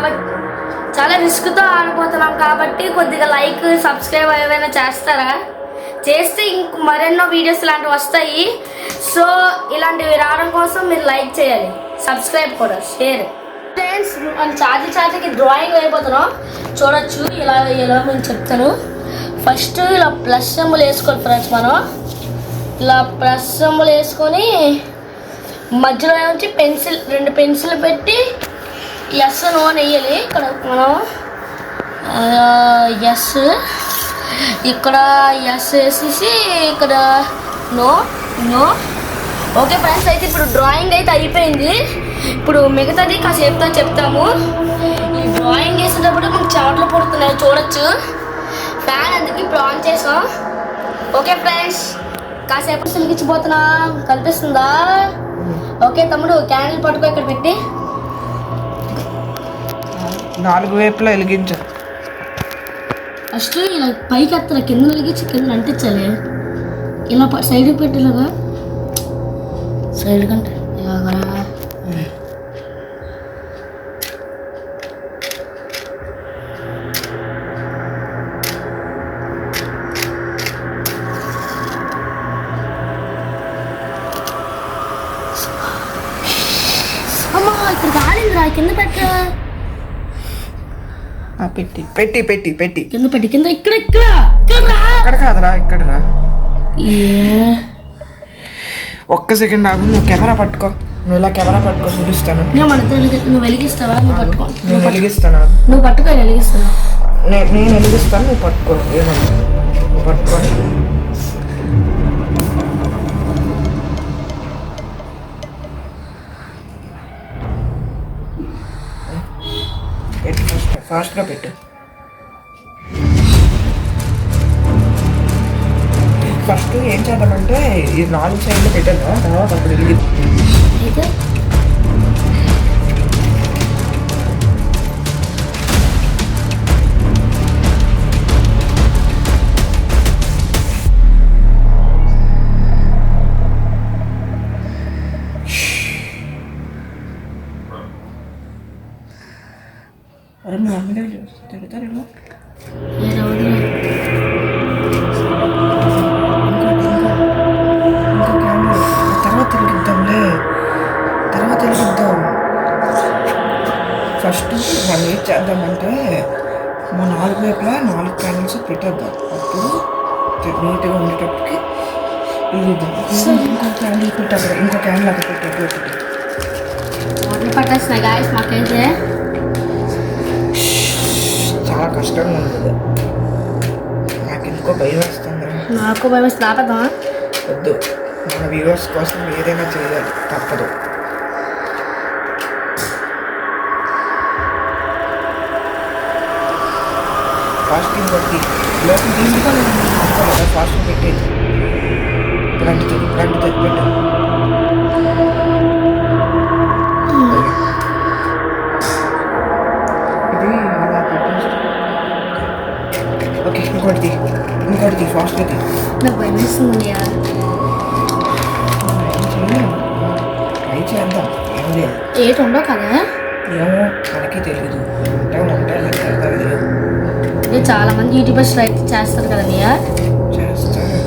కాబట్టి చాలా రిస్క్తో ఆడిపోతున్నాం కాబట్టి కొద్దిగా లైక్ సబ్స్క్రైబ్ ఏమైనా చేస్తారా? చేస్తే ఇంక మరెన్నో వీడియోస్ ఇలాంటివి వస్తాయి. సో ఇలాంటివి రావడం కోసం మీరు లైక్ చేయాలి, సబ్స్క్రైబ్ కూడా, షేర్. ఫ్రెండ్స్ మనం చార్జీకి డ్రాయింగ్ అయిపోతున్నాం. చూడొచ్చు ఇలా నేను చెప్తాను. ఫస్ట్ ఇలా ప్లస్ సింబల్ వేసుకోవాలి ఫ్రెండ్స్. మనం ఇలా ప్లస్ సింబల్ వేసుకొని మధ్యలో నుంచి రెండు పెన్సిల్ పెట్టి ఎస్ నో అని వేయాలి. ఇక్కడ మనం ఎస్, ఇక్కడ ఎస్ వేసేసి ఇక్కడ నో నో. ఓకే ఫ్రెండ్స్, అయితే ఇప్పుడు డ్రాయింగ్ అయితే అయిపోయింది. ఇప్పుడు మిగతాది కాసేపుతో చెప్తాము. ఈ డ్రాయింగ్ వేసేటప్పుడు మనకు చెమటలు పుడుతున్నాయి చూడొచ్చు. ఫ్యాన్ అందుకు ఇప్పుడు ఆన్ చేసాం. ఓకే ఫ్రెండ్స్, కాసేపు సిలిగిచ్చిపోతున్నా, కనిపిస్తుందా? ఓకే తమ్ముడు, క్యాండిల్ పట్టుకో, ఇక్కడ పెట్టి 4 వైపులా వెలిగించు. ఫస్ట్ ఇలా పైకి ఎత్తాలి, కింద వెలిగించి కింద అంటించాలి. ఇలా సైడ్కి పెట్టి ఇలాగా సైడ్ కంటే ఇలాగా. అమ్మా ఇక్కడ కాలిందిరా, కింద పెట్టరా. పెట్టి పెట్టి పెట్టి పెట్టి కింద పెట్టి కింద ఇక్కడ కాదురా, ఇక్కడ రా. ఒక్క సెకండ్ ఆగు, నువ్వు కెమెరా పట్టుకో. నువ్వు ఇలా కెమెరా పట్టుకో, చూపిస్తాను. నువ్వు వెలిగిస్తావా? నువ్వు పట్టుకో. నేను వెలిగిస్తాను. నువ్వు పట్టుకో, వెలిగిస్తాను. నేను వెలిగిస్తాను, నువ్వు పట్టుకో. ఏమన్నా నువ్వు పట్టుకో. ఫాస్ట్గా పెట్టు. ఫస్ట్ ఏం చేద్దామంటే ఈ 4 సైడ్లు పెట్టేద్దాం, తర్వాత అప్పుడు వెళ్ళి అరే మా మమ్మీ దగ్గర తిడతారేమో. తర్వాత వెలిగిద్దాంలే, తర్వాత వెలిగిద్దాం. ఫస్ట్ మనం ఏం చేద్దామంటే మా 4 వైపులా 4 క్యాండిల్స్ పెట్టేద్దాం. అప్పుడు నీట్గా ఉండేటప్పటికి వెలిగిద్దాం. ఇంకో క్యాండిల్ పెట్టాలి, ఇంకో క్యాండిల్ అక్కడ పెట్టేది ఒకటి. వాటర్ పట్టేస్తున్నాయి గాయస్ మాకైతే. చాలా కష్టంగా ఉంటుంది. నాకు ఇంకో భయం వస్తుంది. నాకు భయం వస్తుంది. ఆపదా? వద్దు, మన వ్యూవర్స్ కోసం ఏదైనా చేయాలి, తప్పదు. ఫాస్టింగ్ బట్టి లోపల తీసుకోలేదు, ఫాస్టింగ్ పెట్టేది. ఇలాంటి పెట్టు. ఇది అలా పెట్టేసి ఓకే. ఇంకోటి ఫాస్ట్గా నాకు భయం వేస్తుంది. ట్రై చేద్దాం. ఏం లేదు, ఏటి ఉండవు కదా. ఏమో మనకి తెలియదు. ఉంటాయి లేదు, చాలా మంది యూట్యూబర్స్ ట్రై చేస్తారు కదా. చేస్తారు,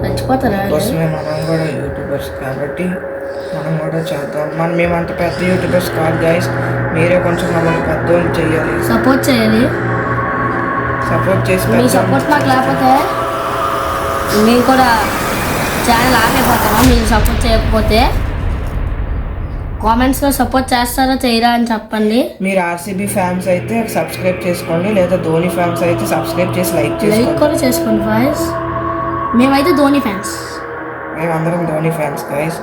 చచ్చిపోతారా? కోసమే మనం కూడా యూట్యూబర్స్ కాబట్టి మనం కూడా చేద్దాం. మేమంత పెద్ద యూట్యూబర్స్ కాదు గైస్, మీరే కొంచెం మమ్మల్ని పెద్దోళ్ళు చేయాలి, సపోర్ట్ చేయాలి. సపోర్ట్ చేసి మీ సపోర్ట్ మాకు లేకపోతే మేము కూడా ఛానల్ ఆపైపోతామా? మీరు సపోర్ట్ చేయకపోతే కామెంట్స్లో సపోర్ట్ చేస్తారా చేయరా అని చెప్పండి. మీరు ఆర్సీబీ ఫ్యాన్స్ అయితే సబ్స్క్రైబ్ చేసుకోండి, లేదా ధోని ఫ్యాన్స్ అయితే సబ్స్క్రైబ్ చేసి లైక్ కూడా చేసుకోండి ఫ్రెండ్స్. మేమైతే ధోని ఫ్యాన్స్, మేమందరం ధోని ఫ్యాన్స్ గైస్.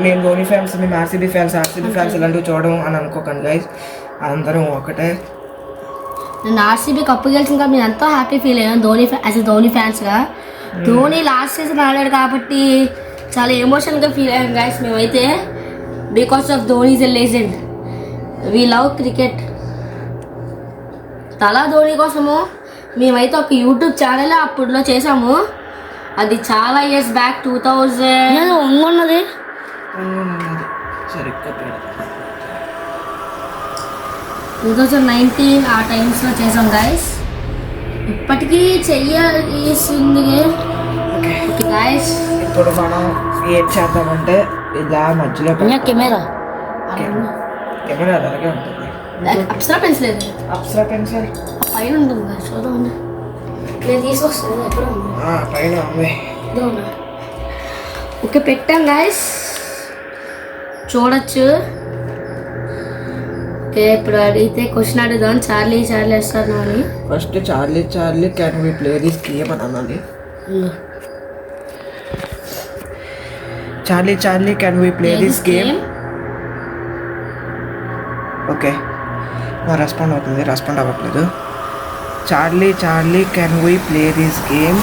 మేము ధోని ఫ్యాన్స్, మేము ఆర్సీబీ ఫ్యాన్స్ ఇలాంటివి చూడడం అని అనుకోకండి గైస్. అందరం ఒకటే. నేను ఆర్సీబీ కప్పు గెలిచిన కాబట్టి నేను ఎంతో హ్యాపీ ఫీల్ అయ్యాను ధోని ఫ్యాన్స్గా. ధోని లాస్ట్ సీజన్ ఆడాడు కాబట్టి చాలా ఎమోషనల్గా ఫీల్ అయ్యాను గైస్ మేమైతే. Because of Dhoni is a legend. We love cricket. తలా ధోని కోసము మేమైతే ఒక యూట్యూబ్ ఛానల్ అప్పుడులో చేసాము. అది చాలా ఇయర్స్ బ్యాక్ 2000 ఉన్నది. 2019 ఆ టైమ్స్లో చేసాం గాయస్. ఇప్పటికీ చెయ్యాల్సింది ఓకే గాయస్. ఇప్పుడు మనం ఏం చేద్దామంటే ఇలా మధ్యలో కెమెరా కెమెరా అలాగే ఉంటుంది. అప్సరా పెన్సిల్ లేదు, అప్సరా పెన్సిల్ పైన ఉంటుంది కదా, చూద్దాం. నేను తీసుకొస్తాను ఎక్కడ ఉంది పైన ఉంది. ఓకే పెట్టాం గాయస్, చూడొచ్చు. ఓకే ఇప్పుడు అడిగితే క్వశ్చన్ అడుగుదాం. చార్లీ వేస్తాను అని. First Charlie can we play this game అని అన్నది. Charlie can we play this game. Okay నా రెస్పాండ్ అవుతుంది, రెస్పాండ్ అవ్వట్లేదు. Charlie can we play this game.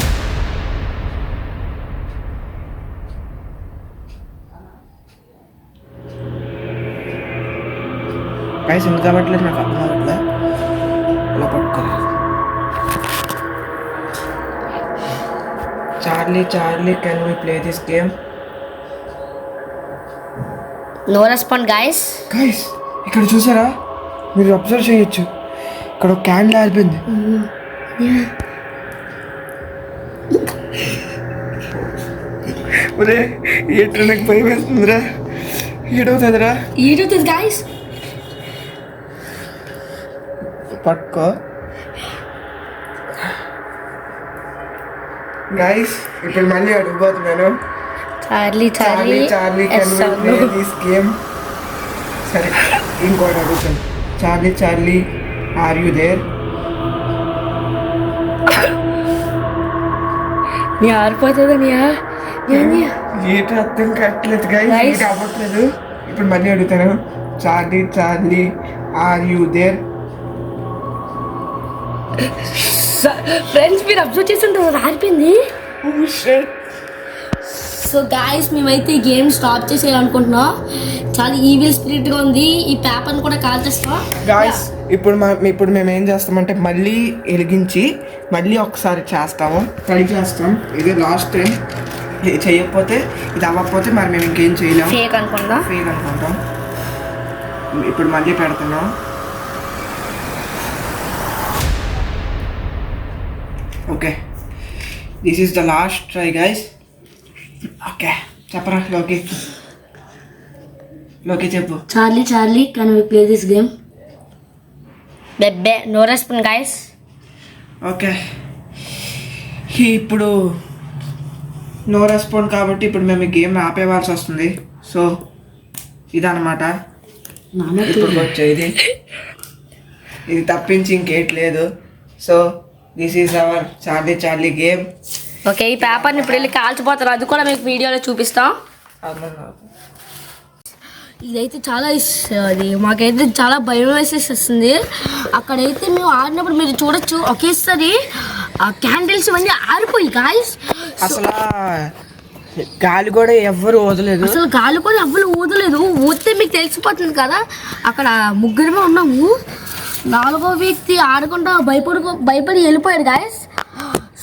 Guys ఎందుకు అవ్వట్లేదు నాకు అర్థం అవ్వట్లేదు. ఇలా పట్టుకోవాలి. Charlie can we play this game. No respond guys. Guys ఇక్కడ చూసారా, మీరు అబ్జర్వ్ చేయొచ్చు, ఇక్కడ ఒక క్యాండిల్ ఆరిపోయింది. ఒరే ఏంట్రా నాకు భయం వేస్తుందిరా, ఏడవుతుంది గైస్. పట్టుకో గైస్. ఇప్పుడు మళ్ళీ అడుగుపోతున్నాను. Charlie can we play this game. సరే ఇంకోటి అడుగుతాను. Charlie are you there. నీ ఆరిపోతుంది ఏంటి అర్థం కావట్లేదు గైస్, ఏంటి అవ్వట్లేదు. ఇప్పుడు మళ్ళీ అడుగుతాను. Charlie are you there. Friends మీరు అబ్జర్వ్ చేస్తుంటారు, ఆరిపోయింది. సో గాయస్ మేమైతే ఈ గేమ్ స్టాప్ చేసేయాలనుకుంటున్నాం. చాలా ఈవిల్ స్పిరిట్గా ఉంది. ఈ పేపర్ని కూడా కాల్ చేస్తాం గాయస్. ఇప్పుడు మేము ఏం చేస్తామంటే మళ్ళీ వెలిగించి మళ్ళీ ఒకసారి చేస్తాము, ట్రై చేస్తాం. ఇది లాస్ట్ టైం. చేయకపోతే ఇది అవ్వకపోతే మరి మేము ఇంకేం చేయలేము, ఫేక్ అనుకుంటాం. ఇప్పుడు మళ్ళీ పెడుతున్నాం. Okay this is the last try guys. Okay చెప్పరా లోకి చెప్పు. Charlie can we play this game. బెబ్బే నో రెస్పాండ్ గైస్. ఓకే ఇప్పుడు నో రెస్పాండ్ కాబట్టి ఇప్పుడు మేము ఈ గేమ్ ఆపేవాల్సి వస్తుంది. సో ఇదన్నమాట ఇప్పుడు వచ్చేది. ఇది తప్పించి ఇంకేట్లేదు. So this is our Charlie game. Okay ఈ పేపర్ని ఇప్పుడు వెళ్ళి కాల్చిపోతారు, అది కూడా మీకు వీడియోలో చూపిస్తాం. ఇదైతే చాలా అది మాకైతే చాలా భయం వేసేస్తుంది. అక్కడైతే మేము ఆడినప్పుడు మీరు చూడొచ్చు, ఒకేసారి ఆ క్యాండిల్స్ ఇవన్నీ ఆరిపోయి గాయస్. అసలు గాలి కూడా ఎవ్వరు వదలేదు, ఊదితే మీకు తెలిసిపోతుంది కదా. అక్కడ ముగ్గురమే ఉన్నాము, నాలుగో వ్యక్తి ఆడకుండా భయపడి వెళ్ళిపోయాడు గాయస్.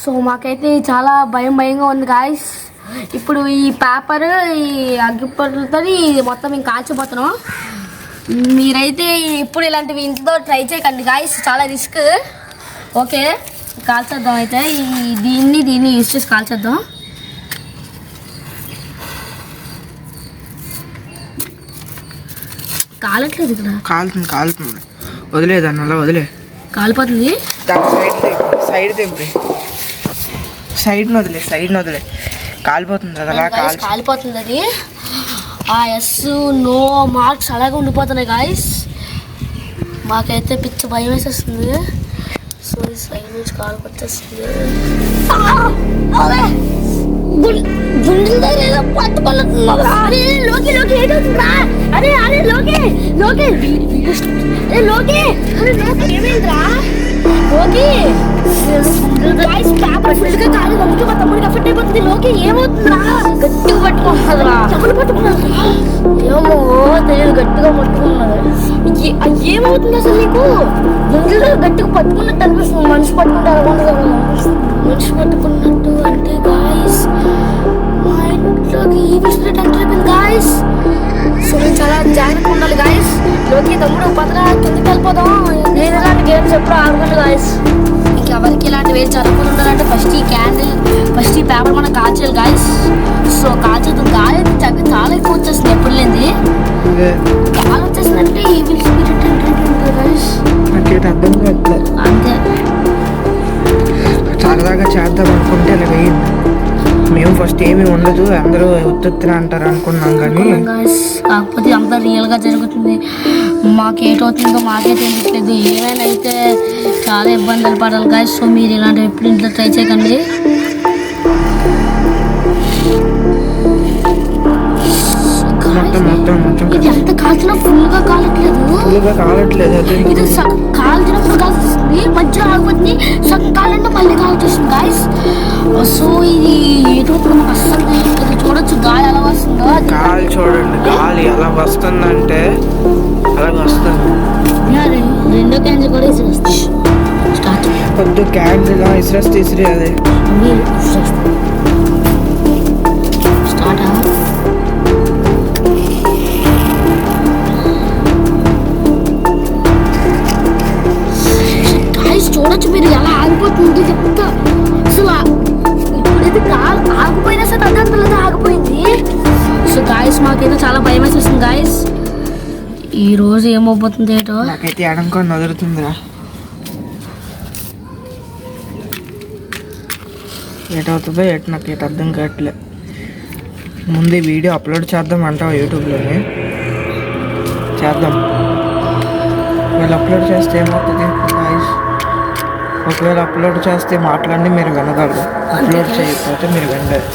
సో మాకైతే చాలా భయంగా ఉంది గాయస్. ఇప్పుడు ఈ పేపర్ ఈ అగ్గిపొట్టులతో మొత్తం మేము కాల్చిపోతున్నాం. మీరైతే ఇప్పుడు ఇలాంటివి ఇంట్లో ట్రై చేయకండి గాయస్, చాలా రిస్క్. ఓకే కాల్చేద్దాం అయితే. దీన్ని యూజ్ చేసి కాల్చేద్దాం. కాలట్లేదు ఇక్కడ. కాలుతుంది వదిలేదాన్ని అలా వదిలే. కాలిపోతుంది. సైడ్ వదిలే కాలిపోతుంది అలా కాలిపోతుంది అది. ఆ ఎస్ నో మార్క్స్ అలాగే ఉండిపోతున్నాయి గాయస్. మాకైతే పిచ్చి భయం వేసేస్తుంది. సో ఈ సైడ్ నుంచి కాలిపోతుంది. పేపర్ ఫుల్ గా కాలి పంపుతూ మా తమ్ముడికి అఫెక్ట్ అయిపోతుంది. లోకి ఏమవుతుందా? గట్టిగా పట్టుకుంటుందా? చెప్పులు పట్టుకున్నా ఏమో తెలియదు, గట్టిగా పట్టుకున్నది. ఏమవుతుంది అసలు నీకు? గుండెలో గట్టిగా పట్టుకున్నట్టు అనిపిస్తుంది. మనిషి పట్టుకుంటారు, మనిషి పట్టుకున్నట్టు. అంటే గాయస్ మా ఇంట్లోకి ఈ బిస్కెట్ అంటే గాయస్. సో చాలా జాగ్రత్తగా ఉండాలి గాయస్. లోకి తమ్ముడు పదరా కిందకి వెళ్ళిపోదాం. నేను ఇలాంటి గేమ్స్ ఎప్పుడు ఆడుకోండి గాయస్. ఇంకెవరికి ఇలాంటివి చదువుకుని ఉండాలంటే ఫస్ట్ ఈ క్యాండిల్ ఫస్ట్ ఈ పేపర్ మనం కాల్చాలి గాయస్. సో కాల్చేద్దాం. గాలి చాలా ఎక్కువ వచ్చేస్తుంది ఎప్పుడు లేని గాలి వచ్చేసిందంటే ఈవిల్ స్పిరిట్ అంటే గాయస్. అర్థం కాదు. అంతే సరదాగా చేద్దాం అనుకుంటే అలా వేయండి. మేము ఫస్ట్ ఏమీ ఉండదు అందరూ ఉత్తుత్తిన అంటారు అనుకున్నాం కానీ కాకపోతే అంత రియల్గా జరుగుతుంది. మాకేటవుతుందో మాకే తెలియట్లేదు. ఏమైనా అయితే చాలా ఇబ్బందులు పడాలి గాయస్. సో మీరు ఇలాంటివి ఎప్పుడు ఇంట్లో ట్రై చేయకండి. ఇది ఎంత కాల్చినా ఫుల్గా కాలట్లేదు. ఇది సగం కాల్చినప్పుడు కాల్చేస్తుంది, మధ్య ఆగిపోతుంది, సగం కాలంటే మళ్ళీ కాల్చేస్తుంది గాయస్. సో ఇది ఏటవుతుంది మాకు అస్సలు. ఇది చూడొచ్చు గాలి ఎలా వస్తుందో. గాలి చూడండి, గాలి ఎలా వస్తుందంటే అలా వస్తుంది. రెండో క్యాన్సర్ కూడా ఇసిరేస్తా. స్టార్ట్ పొద్దు క్యాన్సర్ ఇసిరేస్తే ఇసిరి అదే స్టార్ట్. చూడొచ్చు మీరు ఎలా ఆగిపోతుంది చెప్తా. అసలు ఇప్పుడైతే గాలి ఆగిపోయినా సరే అదంతా ఆగిపోయింది. సో గాయస్ మాకైతే చాలా భయం వేసేస్తుంది గాయస్. ఈ రోజు ఏమవుతుంది ఏటో. నాకైతే ఎడంకొని వదులుతుందిరా. ఏటవుతుందో ఏటు నాకు ఏటు అర్థం కావట్లే. ముందు వీడియో అప్లోడ్ చేద్దాం అంటావా యూట్యూబ్లోనే? చేద్దాం. వీళ్ళు అప్లోడ్ చేస్తే ఏమవుతుంది గాయస్? ఒకవేళ అప్లోడ్ చేస్తే మాట్లాడి మీరు వినగలరు, అప్లోడ్ చేయకపోతే మీరు వినలేరు.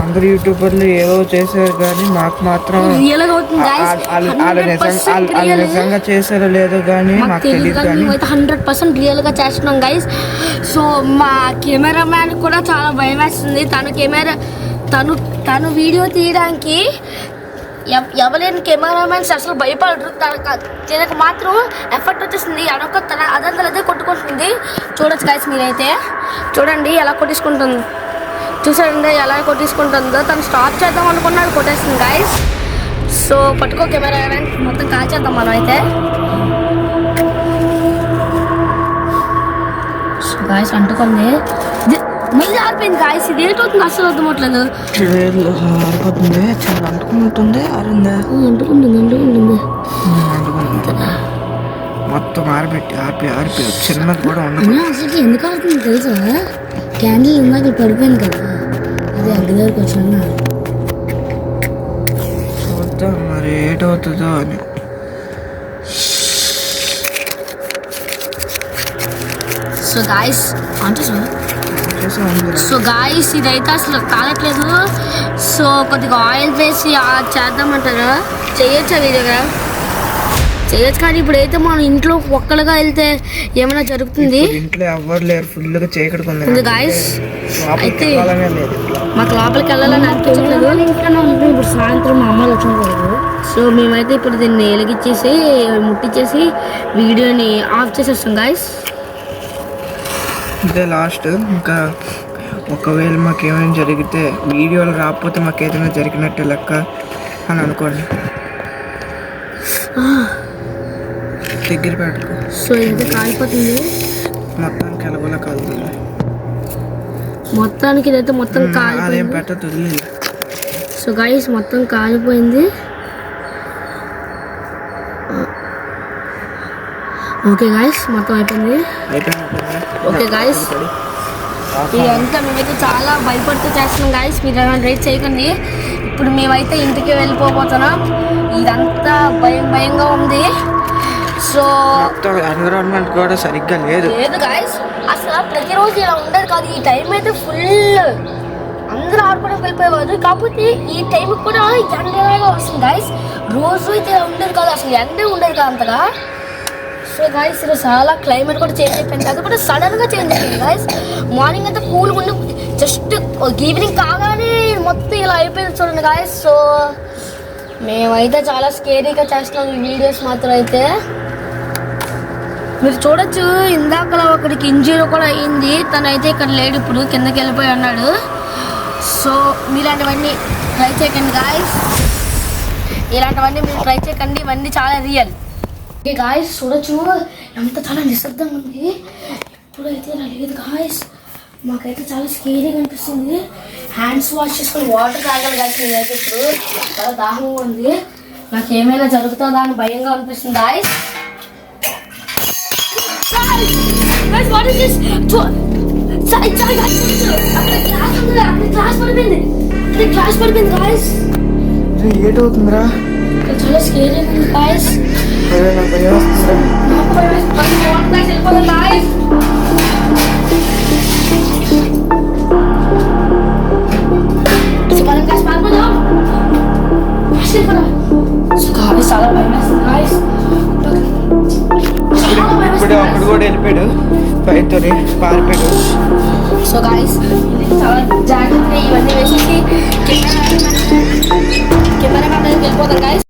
అందరు యూట్యూబర్లు ఏదో చేశారు కానీ మాకు మాత్రం వాళ్ళు నిజంగా చేశారో లేదో కానీ మాకు తెలియదు. కానీ 100% రియల్గా చేస్తున్నాం గైస్. సో మా కెమెరా మ్యాన్ కూడా చాలా భయం వేస్తుంది. తను వీడియో తీయడానికి ఎవరైనా కెమెరామెన్స్ అసలు భయపడరు. తనకు మాత్రం ఎఫర్ట్ వచ్చేసింది. అదంతా అదే కొట్టుకుంటుంది. చూడొచ్చు గైస్ మీరైతే చూడండి ఎలా కొట్టేసుకుంటుంది. చూసారండి ఎలా కొట్టేసుకుంటుందో. తను స్టాప్ చేద్దాం అనుకున్నాడు, కొట్టేస్తుంది గైస్. సో పట్టుకో కెమెరా మొత్తం కాల్చేద్దాం మనం అయితే. సో గాయస్ అంటుకుంది, మళ్ళీ ఆరిపోయింది గాయస్. ఇది ఏంటవుతుంది అసలు అర్థమవట్లేదు. ఆరిపోతుంది, చాలా అంటుకుంటుంది. అంటుకుంటుంది మొత్తం ఆరిపోయి చిన్నది కూడా ఉండదు. అసలు ఎందుకు ఆడుతుంది తెలుసా? క్యాండిల్ ఇందాక పడిపోయింది కదా, అది అగ్గి దగ్గరకు వచ్చిన. చూద్దాం మరి ఏటవుతుందో అని. సో గాయస్ అంటే సో గాయస్ ఇదైతే అసలు కాలట్లేదు. సో కొద్దిగా ఆయిల్ వేసి చేద్దామంటారా? చేయొచ్చా మీ దగ్గర? చేయొచ్చు కానీ ఇప్పుడైతే మనం ఇంట్లో ఒక్కలుగా వెళ్తే ఏమైనా జరుగుతుంది. ఇంట్లో ఎవరు లేరు, ఫుల్గా చీకటి ఉంది గాయస్. అయితే మాకు లోపలికి వెళ్ళాలని అనిపించట్లేదు. ఇప్పుడు సాయంత్రం మా అమ్మాయిలు వచ్చినప్పుడు సో మేమైతే ఇప్పుడు దీన్ని వెలిగించేసి ముట్టించేసి వీడియోని ఆఫ్ చేసేస్తాం గాయస్. ఇదే లాస్ట్. ఇంకా ఒకవేళ మాకేమైనా జరిగితే వీడియోలు రాకపోతే మాకు ఏదైనా జరిగినట్టే లెక్క అని అనుకోండి. దగ్గర పెట్టుకో. సో ఇది కాలిపోతుంది మొత్తానికి ఎలాగోలా కాలుతుంది. మొత్తానికి ఇదైతే మొత్తం అదేం పెట్టదు. సో గైస్ మొత్తం కాలిపోయింది. ఓకే గాయస్ మొత్తం అయిపోయింది. ఓకే గాయస్ ఇదంతా మేమైతే చాలా భయపడుతూ చేస్తున్నాం గాయస్. మీరు ఏమైనా రైట్ చేయకండి. ఇప్పుడు మేమైతే ఇంటికి వెళ్ళిపోతున్నాం. ఇదంతా భయంగా ఉంది. సో ఎన్విరాన్మెంట్ కూడా సరిగ్గా లేదు గాయస్. అసలు ప్రతిరోజు ఇలా ఉండదు కాదు. ఈ టైం అయితే ఫుల్ అందరూ ఆడుకోవడానికి వెళ్ళిపోయేవారు. కాకపోతే ఈ టైంకి కూడా ఎండలాగా వస్తుంది గాయస్. రోజు అయితే ఇలా ఉండదు కాదు, అసలు ఎండే ఉండదు కదా అంతగా. సో గాయస్ ఈరోజు చాలా క్లైమేట్ కూడా చేంజ్ అయిపోయింది. అది కూడా సడన్గా చేంజ్ అయిపోయింది గాయస్. మార్నింగ్ అయితే కూల్గా ఉండి జస్ట్ ఈవినింగ్ కాగానే మొత్తం ఇలా అయిపోయింది చూడండి గాయస్. సో మేమైతే చాలా స్కేరీగా చేస్తున్నాం ఈ వీడియోస్ మాత్రం. అయితే మీరు చూడొచ్చు ఇందాకలా ఒకడికి ఇంజరీ కూడా అయ్యింది. తనైతే ఇక్కడ లేడు, ఇప్పుడు కిందకి వెళ్ళిపోయి ఉన్నాడు. సో మీలాంటివన్నీ ట్రై చేయకండి గాయస్. ఇలాంటివన్నీ మీరు ట్రై చేయకండి, ఇవన్నీ చాలా రియల్. ఓకే గాయస్, చూడొచ్చు ఎంత చాలా నిశ్శబ్దంగా ఉంది. ఇప్పుడైతే ఇలా లేదు గాయస్, మాకైతే చాలా స్కేరీగా అనిపిస్తుంది. హ్యాండ్స్ వాష్ చేసుకొని వాటర్ తాగాలి గాయస్. నేనైతే ఇప్పుడు చాలా దాహంగా ఉంది, నాకు ఏమైనా జరుగుతుందా అని భయంగా అనిపిస్తుంది guys. Guys, what is this? Sorry, guys. అక్కడ గ్లాస్ ఉంది, అక్కడ గ్లాస్ పడిపోయింది, అక్కడ గ్లాస్ పడిపోయింది గాయస్. ఏట్ అవుతుందిరా, చాలా స్కేరీ ఉంది గాయస్. నాకు భయం వస్తుందిరా. నాకు భయం వేస్తుంది. వెళ్ళిపోతుంది గాయస్. మనం గాయస్ పారిపోదాం. సో గాయస్ చాలా భయం వేస్తుంది గాయస్. ఇప్పుడు అప్పుడు కూడా వెళ్ళిపోయాడు, బయటతోనే పారిపోయాడు. సో గాయస్ చాలా జాగ్రత్తగా ఇవన్నీ వేసేసి కెమెరా మ్యాన్ వెళ్ళిపోతాం గాయస్.